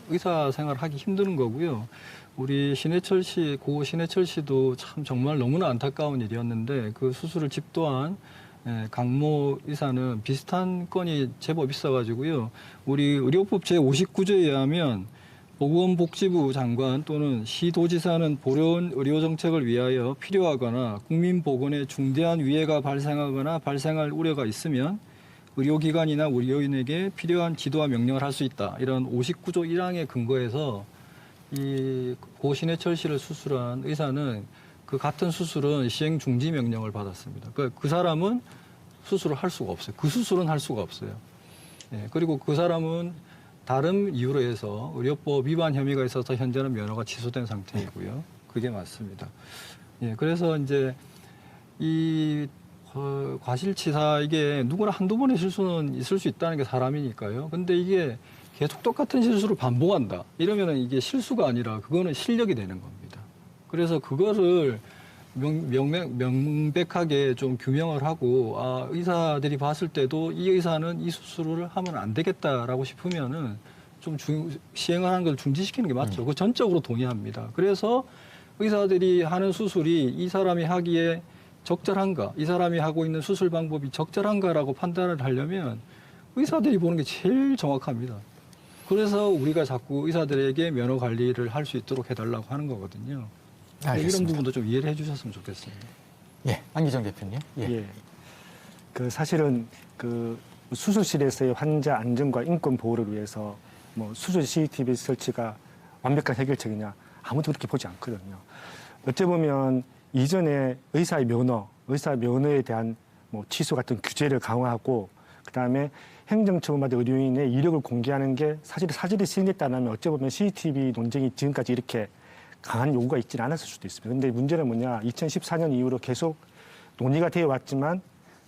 의사 생활하기 힘드는 거고요. 우리 신해철 씨, 고 신해철 씨도 참 정말 너무나 안타까운 일이었는데 그 수술을 집도한 강모 의사는 비슷한 건이 제법 있어가지고요. 우리 의료법 제59조에 의하면 보건복지부 장관 또는 시도지사는 보려운 의료정책을 위하여 필요하거나 국민보건에 중대한 위해가 발생하거나 발생할 우려가 있으면 의료기관이나 의료인에게 필요한 지도와 명령을 할 수 있다. 이런 59조 1항에 근거해서 이 고 신해철 씨를 수술한 의사는 그 같은 수술은 시행 중지 명령을 받았습니다. 그 사람은 수술을 할 수가 없어요. 그 수술은 할 수가 없어요. 예, 그리고 그 사람은 다른 이유로 해서 의료법 위반 혐의가 있어서 현재는 면허가 취소된 상태이고요. 그게 맞습니다. 예, 그래서 이제 이 과실치사 이게 누구나 한두 번의 실수는 있을 수 있다는 게 사람이니까요. 근데 이게 계속 똑같은 실수를 반복한다. 이러면은 이게 실수가 아니라 그거는 실력이 되는 겁니다. 그래서 그거를 명백하게 좀 규명을 하고 의사들이 봤을 때도 이 의사는 이 수술을 하면 안 되겠다라고 싶으면은 좀 시행을 하는 걸 중지시키는 게 맞죠. 그 전적으로 동의합니다. 그래서 의사들이 하는 수술이 이 사람이 하기에 적절한가, 이 사람이 하고 있는 수술 방법이 적절한가라고 판단을 하려면 의사들이 보는 게 제일 정확합니다. 그래서 우리가 자꾸 의사들에게 면허 관리를 할 수 있도록 해달라고 하는 거거든요. 알겠습니다. 이런 부분도 좀 이해를 해주셨으면 좋겠습니다. 예, 안기정 대표님. 예. 그 사실은 그 수술실에서의 환자 안전과 인권 보호를 위해서 뭐 수술 CCTV 설치가 완벽한 해결책이냐? 아무도 그렇게 보지 않거든요. 어찌 보면 이전에 의사의 면허에 대한 뭐 취소 같은 규제를 강화하고 그다음에 행정처분받은 의료인의 이력을 공개하는 게 사실이 시행됐다면 어찌 보면 CCTV 논쟁이 지금까지 이렇게 강한 요구가 있지는 않았을 수도 있습니다. 근데 문제는 뭐냐, 2014년 이후로 계속 논의가 되어 왔지만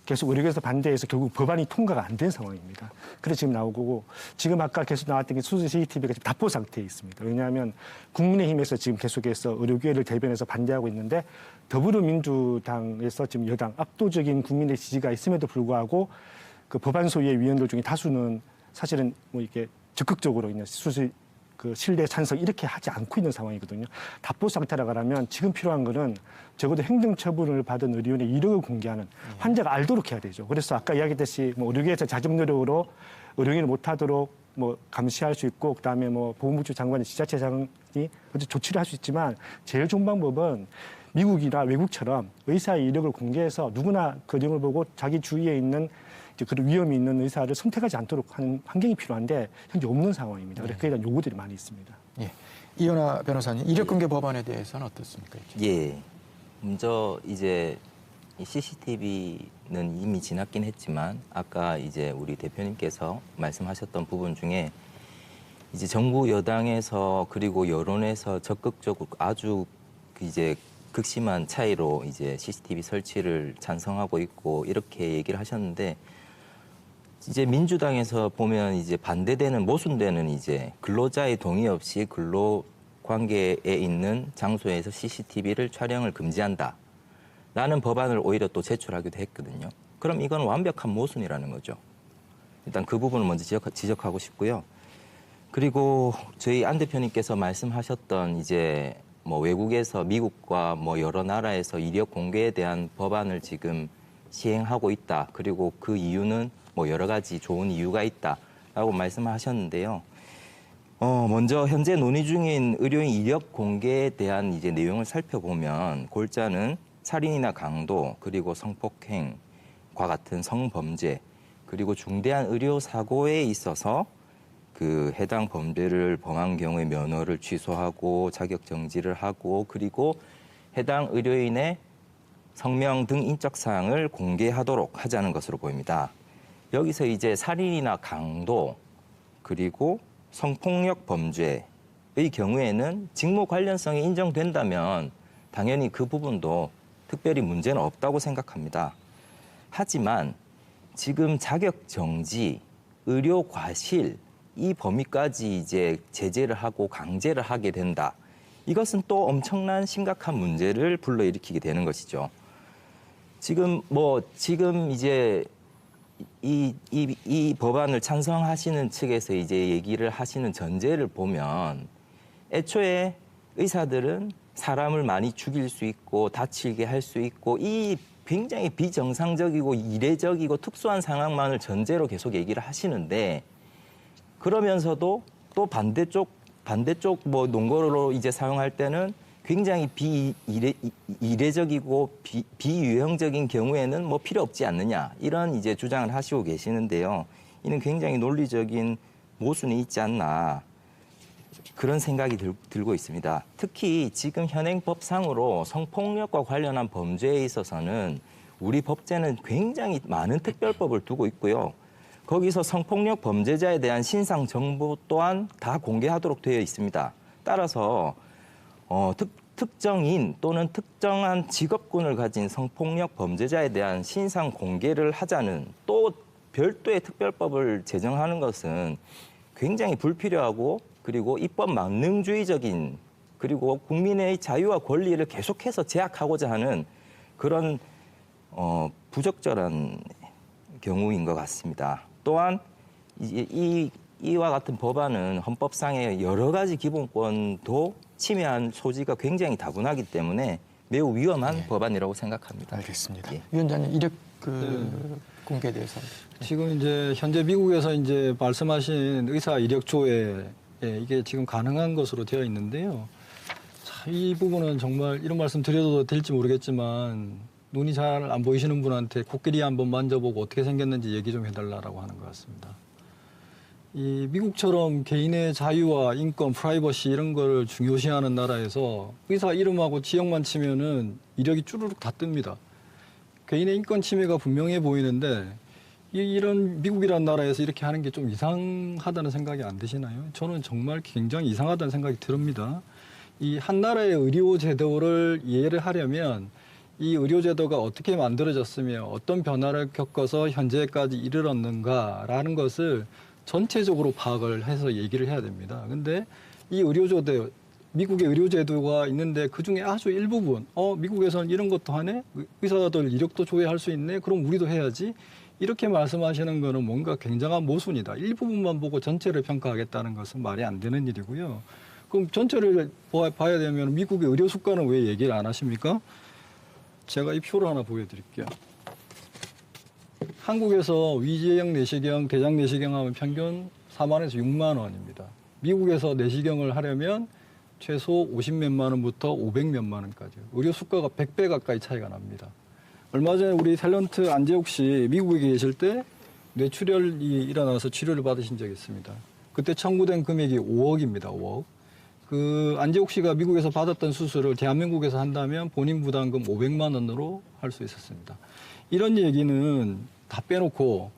계속 의료계에서 반대해서 결국 법안이 통과가 안 된 상황입니다. 그래서 지금 나오고 지금 아까 계속 나왔던 게 수술 CCTV가 지금 답보 상태에 있습니다. 왜냐하면 국민의힘에서 지금 계속해서 의료계를 대변해서 반대하고 있는데 더불어민주당에서 지금 여당 압도적인 국민의 지지가 있음에도 불구하고 그 법안 소위의 위원들 중에 다수는 사실은 뭐 이게 적극적으로 그냥 수술 그 신뢰 찬성 이렇게 하지 않고 있는 상황이거든요. 답보 상태라 그러면 지금 필요한 거는 적어도 행정처분을 받은 의료인의 이력을 공개하는 환자가 알도록 해야 되죠. 그래서 아까 이야기했듯이 뭐 의료계에서 자정 노력으로 의료인을 못하도록 뭐 감시할 수 있고 그다음에 뭐 보건복지 장관이 지자체장이 어떤 조치를 할 수 있지만 제일 좋은 방법은 미국이나 외국처럼 의사의 이력을 공개해서 누구나 그 내용을 보고 자기 주위에 있는 그런 위험이 있는 의사를 선택하지 않도록 하는 환경이 필요한데 현재 없는 상황입니다. 그래서 그에 대한 요구들이 많이 있습니다. 예. 이현아 변호사님, 이력공개 법안에 대해서는 어떻습니까? 예. 먼저 이제 CCTV는 이미 지났긴 했지만 아까 이제 우리 대표님께서 말씀하셨던 부분 중에 이제 정부 여당에서 그리고 여론에서 적극적으로 아주 이제 극심한 차이로 이제 CCTV 설치를 찬성하고 있고 이렇게 얘기를 하셨는데 이제 민주당에서 보면 이제 반대되는 모순되는 이제 근로자의 동의 없이 근로 관계에 있는 장소에서 CCTV를 촬영을 금지한다. 라는 법안을 오히려 또 제출하기도 했거든요. 그럼 이건 완벽한 모순이라는 거죠. 일단 그 부분을 먼저 지적하고 싶고요. 그리고 저희 안 대표님께서 말씀하셨던 이제 뭐 외국에서 미국과 뭐 여러 나라에서 이력 공개에 대한 법안을 지금 시행하고 있다. 그리고 그 이유는 뭐 여러 가지 좋은 이유가 있다라고 말씀하셨는데요. 먼저 현재 논의 중인 의료인 이력 공개에 대한 이제 내용을 살펴보면 골자는 살인이나 강도 그리고 성폭행과 같은 성범죄 그리고 중대한 의료 사고에 있어서 그 해당 범죄를 범한 경우에 면허를 취소하고 자격 정지를 하고 그리고 해당 의료인의 성명 등 인적 사항을 공개하도록 하자는 것으로 보입니다. 여기서 이제 살인이나 강도 그리고 성폭력 범죄의 경우에는 직무 관련성이 인정된다면 당연히 그 부분도 특별히 문제는 없다고 생각합니다. 하지만 지금 자격 정지, 의료 과실 이 범위까지 이제 제재를 하고 강제를 하게 된다. 이것은 또 엄청난 심각한 문제를 불러일으키게 되는 것이죠. 지금 이제 이 법안을 찬성하시는 측에서 이제 얘기를 하시는 전제를 보면 애초에 의사들은 사람을 많이 죽일 수 있고 다치게 할 수 있고 이 굉장히 비정상적이고 이례적이고 특수한 상황만을 전제로 계속 얘기를 하시는데 그러면서도 또 반대쪽 뭐 논거로 이제 사용할 때는 굉장히 이례적이고 비유형적인 경우에는 뭐 필요 없지 않느냐 이런 이제 주장을 하시고 계시는데요. 이는 굉장히 논리적인 모순이 있지 않나 그런 생각이 들고 있습니다. 특히 지금 현행법상으로 성폭력과 관련한 범죄에 있어서는 우리 법제는 굉장히 많은 특별법을 두고 있고요. 거기서 성폭력 범죄자에 대한 신상 정보 또한 다 공개하도록 되어 있습니다. 따라서 특정인 또는 특정한 직업군을 가진 성폭력 범죄자에 대한 신상 공개를 하자는 또 별도의 특별법을 제정하는 것은 굉장히 불필요하고 그리고 입법 만능주의적인 그리고 국민의 자유와 권리를 계속해서 제약하고자 하는 그런 부적절한 경우인 것 같습니다. 또한 이와 같은 법안은 헌법상의 여러 가지 기본권도 침해한 소지가 굉장히 다분하기 때문에 매우 위험한 법안이라고 생각합니다. 알겠습니다. 예. 위원장님 이력 공개에 대해서 지금 이제 현재 미국에서 이제 말씀하신 의사 이력 조회 이게 지금 가능한 것으로 되어 있는데요. 자, 이 부분은 정말 이런 말씀 드려도 될지 모르겠지만 눈이 잘 안 보이시는 분한테 코끼리 한번 만져보고 어떻게 생겼는지 얘기 좀 해달라고 하는 것 같습니다. 이 미국처럼 개인의 자유와 인권, 프라이버시 이런 걸 중요시하는 나라에서 의사 이름하고 지역만 치면은 이력이 쭈루룩 다 뜹니다. 개인의 인권 침해가 분명해 보이는데 이런 미국이라는 나라에서 이렇게 하는 게 좀 이상하다는 생각이 안 드시나요? 저는 정말 굉장히 이상하다는 생각이 듭니다. 이 한 나라의 의료 제도를 이해를 하려면 이 의료 제도가 어떻게 만들어졌으며 어떤 변화를 겪어서 현재까지 이르렀는가라는 것을 전체적으로 파악을 해서 얘기를 해야 됩니다. 근데 이 의료제도, 미국의 의료제도가 있는데 그중에 아주 일부분, 미국에서는 이런 것도 하네? 의사들 이력도 조회할 수 있네? 그럼 우리도 해야지? 이렇게 말씀하시는 거는 뭔가 굉장한 모순이다. 일부분만 보고 전체를 평가하겠다는 것은 말이 안 되는 일이고요. 그럼 전체를 봐야 되면 미국의 의료 수가는 왜 얘기를 안 하십니까? 제가 이 표를 하나 보여드릴게요. 한국에서 위궤양 내시경, 대장 내시경 하면 평균 4만에서 6만 원입니다. 미국에서 내시경을 하려면 최소 50몇만 원부터 500몇만 원까지. 의료 수가가 100배 가까이 차이가 납니다. 얼마 전에 우리 탤런트 안재욱 씨 미국에 계실 때 뇌출혈이 일어나서 치료를 받으신 적이 있습니다. 그때 청구된 금액이 5억입니다. 5억. 그 안재욱 씨가 미국에서 받았던 수술을 대한민국에서 한다면 본인 부담금 500만 원으로 할 수 있었습니다. 이런 얘기는 다 빼놓고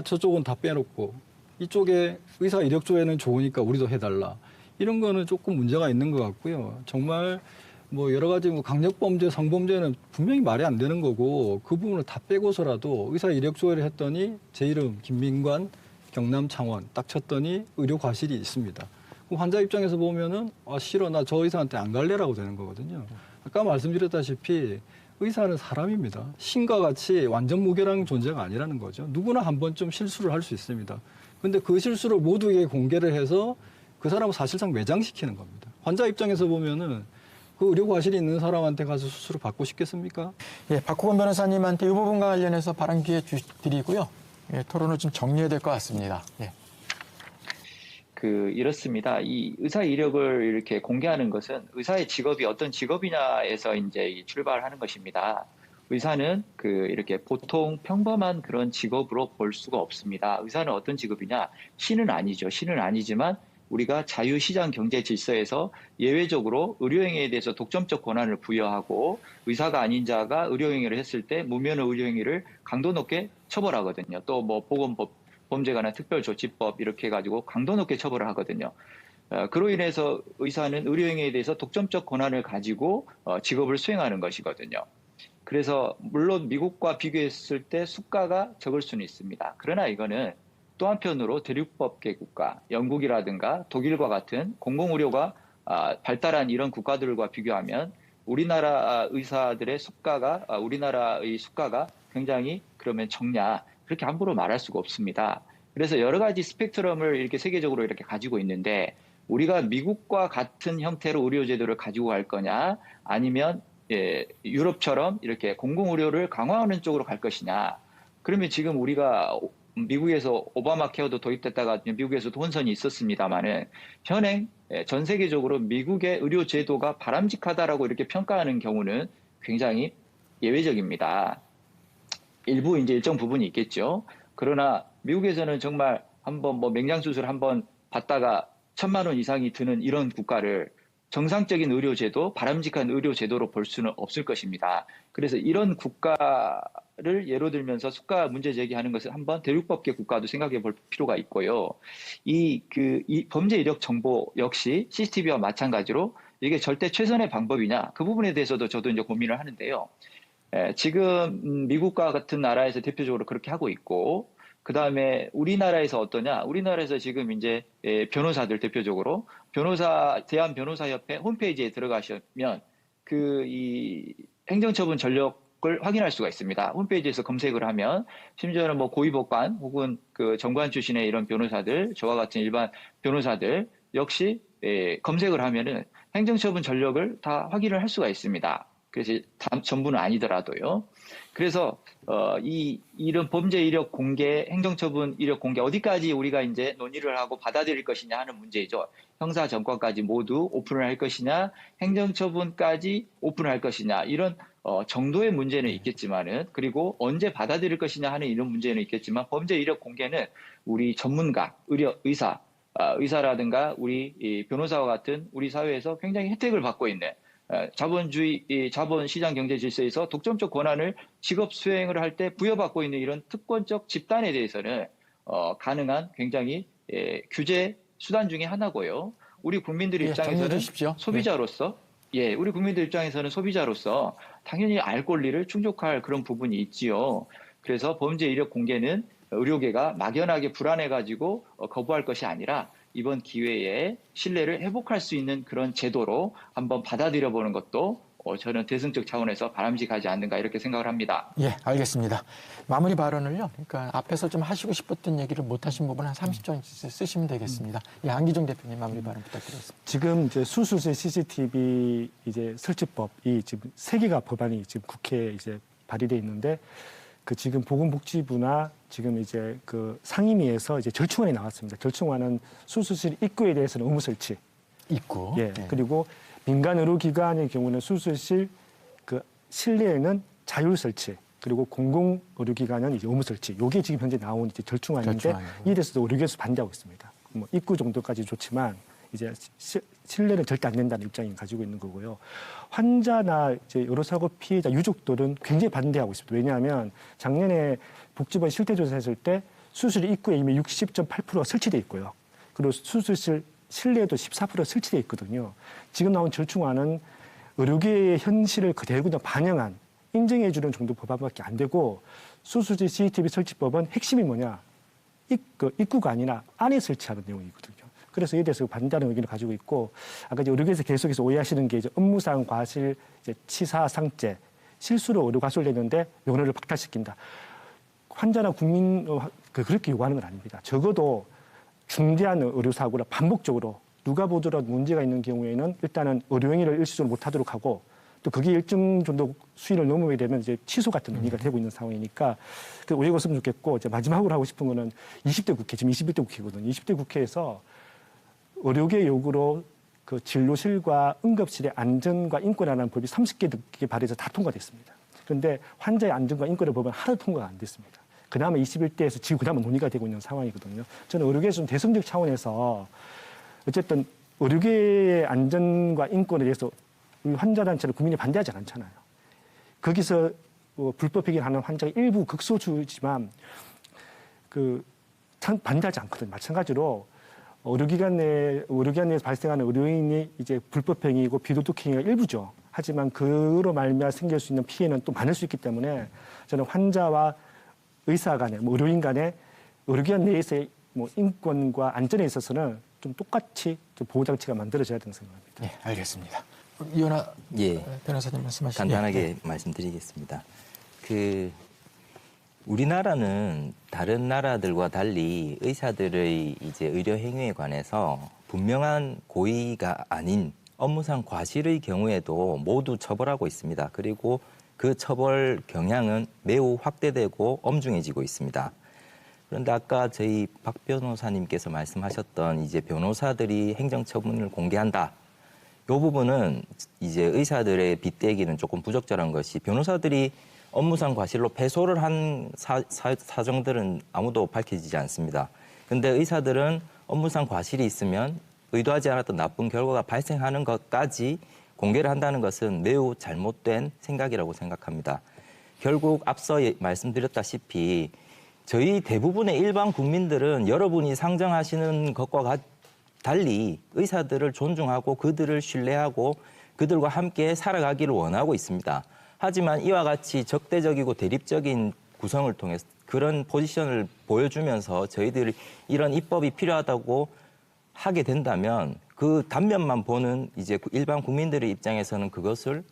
저쪽은 다 빼놓고 이쪽에 의사 이력 조회는 좋으니까 우리도 해달라. 이런 거는 조금 문제가 있는 것 같고요. 정말 뭐 여러 가지 강력범죄, 성범죄는 분명히 말이 안 되는 거고 그 부분을 다 빼고서라도 의사 이력 조회를 했더니 제 이름 김민관, 경남 창원 딱 쳤더니 의료 과실이 있습니다. 그럼 환자 입장에서 보면은 싫어 나 저 의사한테 안 갈래라고 되는 거거든요. 아까 말씀드렸다시피 의사는 사람입니다. 신과 같이 완전 무결한 존재가 아니라는 거죠. 누구나 한 번쯤 실수를 할 수 있습니다. 근데 그 실수를 모두에게 공개를 해서 그 사람을 사실상 매장시키는 겁니다. 환자 입장에서 보면은 그 의료 과실이 있는 사람한테 가서 수술을 받고 싶겠습니까? 예, 박호건 변호사님한테 이 부분과 관련해서 발언 기회 드리고요. 예, 토론을 좀 정리해야 될 것 같습니다. 예. 이렇습니다. 이 의사 이력을 이렇게 공개하는 것은 의사의 직업이 어떤 직업이냐에서 이제 출발하는 것입니다. 의사는 이렇게 보통 평범한 그런 직업으로 볼 수가 없습니다. 의사는 어떤 직업이냐? 신은 아니죠. 신은 아니지만 우리가 자유시장 경제 질서에서 예외적으로 의료행위에 대해서 독점적 권한을 부여하고 의사가 아닌 자가 의료행위를 했을 때 무면허 의료행위를 강도 높게 처벌하거든요. 또 뭐 보건법, 범죄관한 특별조치법 이렇게 해가지고 강도 높게 처벌을 하거든요. 그로 인해서 의사는 의료행위에 대해서 독점적 권한을 가지고 직업을 수행하는 것이거든요. 그래서 물론 미국과 비교했을 때 수가가 적을 수는 있습니다. 그러나 이거는 또 한편으로 대륙법계 국가, 영국이라든가 독일과 같은 공공의료가 발달한 이런 국가들과 비교하면 우리나라 의사들의 우리나라의 수가가 굉장히 그러면 적냐, 그렇게 함부로 말할 수가 없습니다. 그래서 여러 가지 스펙트럼을 이렇게 세계적으로 이렇게 가지고 있는데 우리가 미국과 같은 형태로 의료제도를 가지고 갈 거냐, 아니면 유럽처럼 이렇게 공공의료를 강화하는 쪽으로 갈 것이냐. 그러면 지금 우리가 미국에서 오바마 케어도 도입됐다가 미국에서도 혼선이 있었습니다만은 현행 전 세계적으로 미국의 의료제도가 바람직하다라고 이렇게 평가하는 경우는 굉장히 예외적입니다. 일부 이제 일정 부분이 있겠죠. 그러나 미국에서는 정말 한번 맹장수술 한번 받다가 1,000만 원 이상이 드는 이런 국가를 정상적인 의료제도, 바람직한 의료제도로 볼 수는 없을 것입니다. 그래서 이런 국가를 예로 들면서 수가 문제 제기하는 것은 한번 대륙법계 국가도 생각해 볼 필요가 있고요. 이 범죄 이력 정보 역시 CCTV와 마찬가지로 이게 절대 최선의 방법이냐, 그 부분에 대해서도 저도 이제 고민을 하는데요. 지금 미국과 같은 나라에서 대표적으로 그렇게 하고 있고, 그 다음에 우리나라에서 어떠냐? 우리나라에서 지금 이제 변호사들 대표적으로 대한변호사협회 홈페이지에 들어가시면 이 행정처분 전력을 확인할 수가 있습니다. 홈페이지에서 검색을 하면 심지어는 뭐 고위법관 혹은 그 정관 출신의 이런 변호사들, 저와 같은 일반 변호사들 역시 검색을 하면은 행정처분 전력을 다 확인을 할 수가 있습니다. 그래서 전부는 아니더라도요. 그래서 이런 범죄 이력 공개, 행정처분 이력 공개 어디까지 우리가 이제 논의를 하고 받아들일 것이냐 하는 문제이죠. 형사 전과까지 모두 오픈을 할 것이냐, 행정처분까지 오픈을 할 것이냐 이런 정도의 문제는 있겠지만은 그리고 언제 받아들일 것이냐 하는 이런 문제는 있겠지만 범죄 이력 공개는 우리 전문가, 의사라든가 우리 이 변호사와 같은 우리 사회에서 굉장히 혜택을 받고 있는 자본주의, 자본시장 경제 질서에서 독점적 권한을 직업 수행을 할 때 부여받고 있는 이런 특권적 집단에 대해서는 가능한 굉장히 규제 수단 중에 하나고요. 우리 국민들 입장에서는 소비자로서 우리 국민들 입장에서는 소비자로서 당연히 알 권리를 충족할 그런 부분이 있지요. 그래서 범죄 이력 공개는 의료계가 막연하게 불안해가지고 거부할 것이 아니라 이번 기회에 신뢰를 회복할 수 있는 그런 제도로 한번 받아들여보는 것도 저는 대승적 차원에서 바람직하지 않는가 이렇게 생각을 합니다. 예, 알겠습니다. 마무리 발언을요. 그러니까 앞에서 좀 하시고 싶었던 얘기를 못 하신 부분 한 30초 쓰시면 되겠습니다. 예, 안기종 대표님 마무리 발언 부탁드리겠습니다. 지금 이제 수술실 CCTV 이제 설치법이 지금 3개가 법안이 지금 국회에 이제 발의돼 있는데 그 지금 보건복지부나 지금 이제 그 상임위에서 이제 절충안이 나왔습니다. 절충안은 수술실 입구에 대해서는 의무 설치. 입구. 예. 그리고 민간 의료기관의 경우는 수술실 그 실내에는 자율 설치. 그리고 공공 의료기관은 이제 의무 설치. 요게 지금 현재 나온 이제 절충안인데 이에 대해서도 의료계에서 반대하고 있습니다. 뭐 입구 정도까지 좋지만 이제 실내는 절대 안 된다는 입장을 가지고 있는 거고요. 환자나 이제 의료사고 피해자 유족들은 굉장히 반대하고 있습니다. 왜냐하면 작년에 복지부가 실태조사했을 때 수술 입구에 이미 60.8%가 설치돼 있고요. 그리고 수술실 실내에도 14% 설치돼 있거든요. 지금 나온 절충안은 의료계의 현실을 그대로 그냥 반영한 인정해주는 정도 법안밖에 안 되고 수술실 CCTV 설치법은 핵심이 뭐냐? 입구가 아니라 안에 설치하는 내용이거든요. 그래서 이에 대해서 반대하는 의견을 가지고 있고 아까 이제 의료계에서 계속해서 오해하시는 게 이제 업무상 과실, 이제 치사상죄, 실수로 의료 과실을 냈는데 면허를 박탈시킨다. 환자나 국민 그렇게 요구하는 건 아닙니다. 적어도 중대한 의료사고라 반복적으로 누가 보더라도 문제가 있는 경우에는 일단은 의료행위를 일시적으로 못하도록 하고 또 그게 일정 정도 수위를 넘어게 되면 이제 취소 같은 의미가 되고 있는 상황이니까 그 오해가 없으면 좋겠고 이제 마지막으로 하고 싶은 거는 20대 국회, 지금 21대 국회거든요. 20대 국회에서 의료계 요구로 그 진료실과 응급실의 안전과 인권이라는 법이 30개 넘게 발의해서 다 통과됐습니다. 그런데 환자의 안전과 인권의 법은 하나도 통과가 안 됐습니다. 그나마 21대에서 지금 그나마 논의가 되고 있는 상황이거든요. 저는 의료계에서 좀 대승적 차원에서 어쨌든 의료계의 안전과 인권에 대해서 우리 환자단체를 국민이 반대하지 않잖아요. 거기서 불법 해결하는 환자가 일부 극소수지만 반대하지 않거든요. 마찬가지로 의료기관 내에서 발생하는 의료인이 이제 불법행위이고 비도덕행위가 일부죠. 하지만 그로 말미암아 생길 수 있는 피해는 또 많을 수 있기 때문에 저는 환자와 의사 간에, 의료인 간에 의료기관 내에서의 인권과 안전에 있어서는 좀 똑같이 좀 보호장치가 만들어져야 된다고 생각합니다. 네, 알겠습니다. 이현아 변호사님 말씀하시죠. 간단하게 말씀드리겠습니다. 우리나라는 다른 나라들과 달리 의사들의 이제 의료 행위에 관해서 분명한 고의가 아닌 업무상 과실의 경우에도 모두 처벌하고 있습니다. 그리고 그 처벌 경향은 매우 확대되고 엄중해지고 있습니다. 그런데 아까 저희 박 변호사님께서 말씀하셨던 이제 변호사들이 행정처분을 공개한다. 이 부분은 이제 의사들의 빗대기는 조금 부적절한 것이 변호사들이 업무상 과실로 패소를 한 사정들은 아무도 밝혀지지 않습니다. 그런데 의사들은 업무상 과실이 있으면 의도하지 않았던 나쁜 결과가 발생하는 것까지 공개를 한다는 것은 매우 잘못된 생각이라고 생각합니다. 결국 앞서 말씀드렸다시피 저희 대부분의 일반 국민들은 여러분이 상정하시는 것과 달리 의사들을 존중하고 그들을 신뢰하고 그들과 함께 살아가기를 원하고 있습니다. 하지만 이와 같이 적대적이고 대립적인 구성을 통해서 그런 포지션을 보여주면서 저희들이 이런 입법이 필요하다고 하게 된다면 그 단면만 보는 이제 일반 국민들의 입장에서는 그것을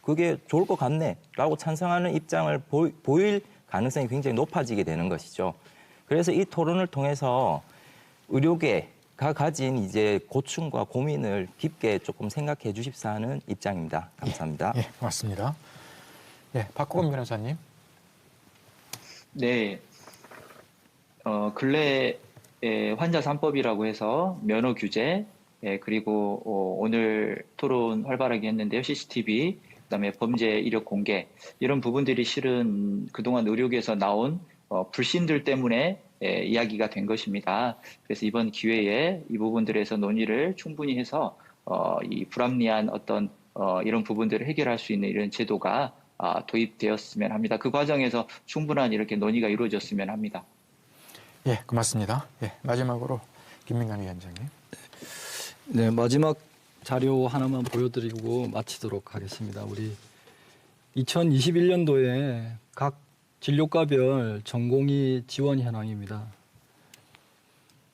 그게 좋을 것 같네라고 찬성하는 입장을 보일 가능성이 굉장히 높아지게 되는 것이죠. 그래서 이 토론을 통해서 의료계 가진 이제 고충과 고민을 깊게 조금 생각해 주십사 하는 입장입니다. 감사합니다. 예, 고맙습니다. 예, 박호건 변호사님. 네. 근래 환자 3법이라고 해서 면허 규제, 그리고 오늘 토론 활발하게 했는데요. CCTV, 그다음에 범죄 이력 공개 이런 부분들이 실은 그동안 의료계에서 나온 불신들 때문에 이야기가 된 것입니다. 그래서 이번 기회에 이 부분들에서 논의를 충분히 해서 이 불합리한 어떤 이런 부분들을 해결할 수 있는 이런 제도가 도입되었으면 합니다. 그 과정에서 충분한 이렇게 논의가 이루어졌으면 합니다. 예, 고맙습니다. 예, 마지막으로 김민관 위원장님. 네, 마지막 자료 하나만 보여드리고 마치도록 하겠습니다. 우리 2021년도에 각 진료과별 전공의 지원 현황입니다.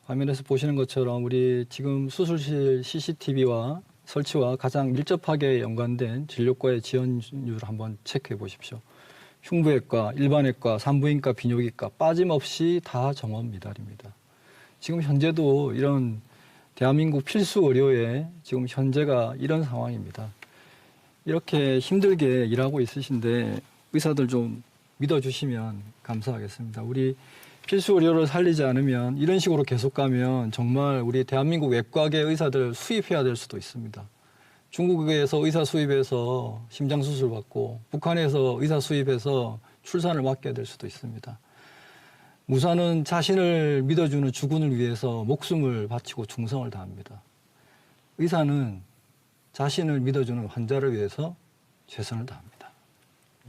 화면에서 보시는 것처럼 우리 지금 수술실 CCTV와 설치와 가장 밀접하게 연관된 진료과의 지원율 한번 체크해 보십시오. 흉부외과, 일반외과, 산부인과, 비뇨기과 빠짐없이 다 정원 미달입니다. 지금 현재도 이런 대한민국 필수 의료에 지금 현재가 이런 상황입니다. 이렇게 힘들게 일하고 있으신데 의사들 좀 믿어주시면 감사하겠습니다. 우리 필수 의료를 살리지 않으면 이런 식으로 계속 가면 정말 우리 대한민국 외과계 의사들 수입해야 될 수도 있습니다. 중국에서 의사 수입해서 심장 수술 받고 북한에서 의사 수입해서 출산을 맡게 될 수도 있습니다. 무사는 자신을 믿어주는 주군을 위해서 목숨을 바치고 충성을 다합니다. 의사는 자신을 믿어주는 환자를 위해서 최선을 다합니다.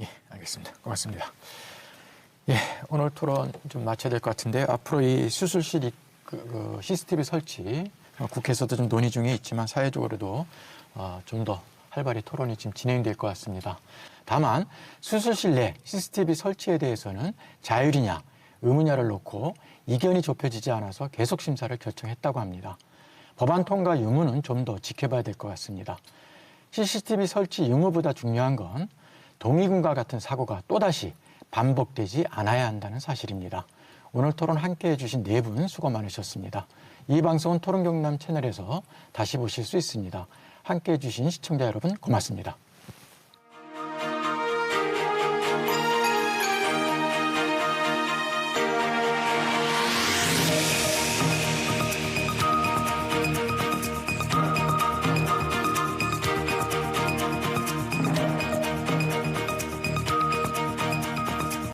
예, 알겠습니다. 고맙습니다. 예, 오늘 토론 좀 마쳐야 될 것 같은데 앞으로 이 수술실 CCTV 설치 국회에서도 좀 논의 중에 있지만 사회적으로도 좀 더 활발히 토론이 지금 진행될 것 같습니다. 다만 수술실 내 CCTV 설치에 대해서는 자율이냐 의무냐를 놓고 이견이 좁혀지지 않아서 계속 심사를 결정했다고 합니다. 법안 통과 유무는 좀 더 지켜봐야 될 것 같습니다. CCTV 설치 유무보다 중요한 건 동의군과 같은 사고가 또다시 반복되지 않아야 한다는 사실입니다. 오늘 토론 함께해 주신 네 분 수고 많으셨습니다. 이 방송은 토론경남 채널에서 다시 보실 수 있습니다. 함께해 주신 시청자 여러분 고맙습니다.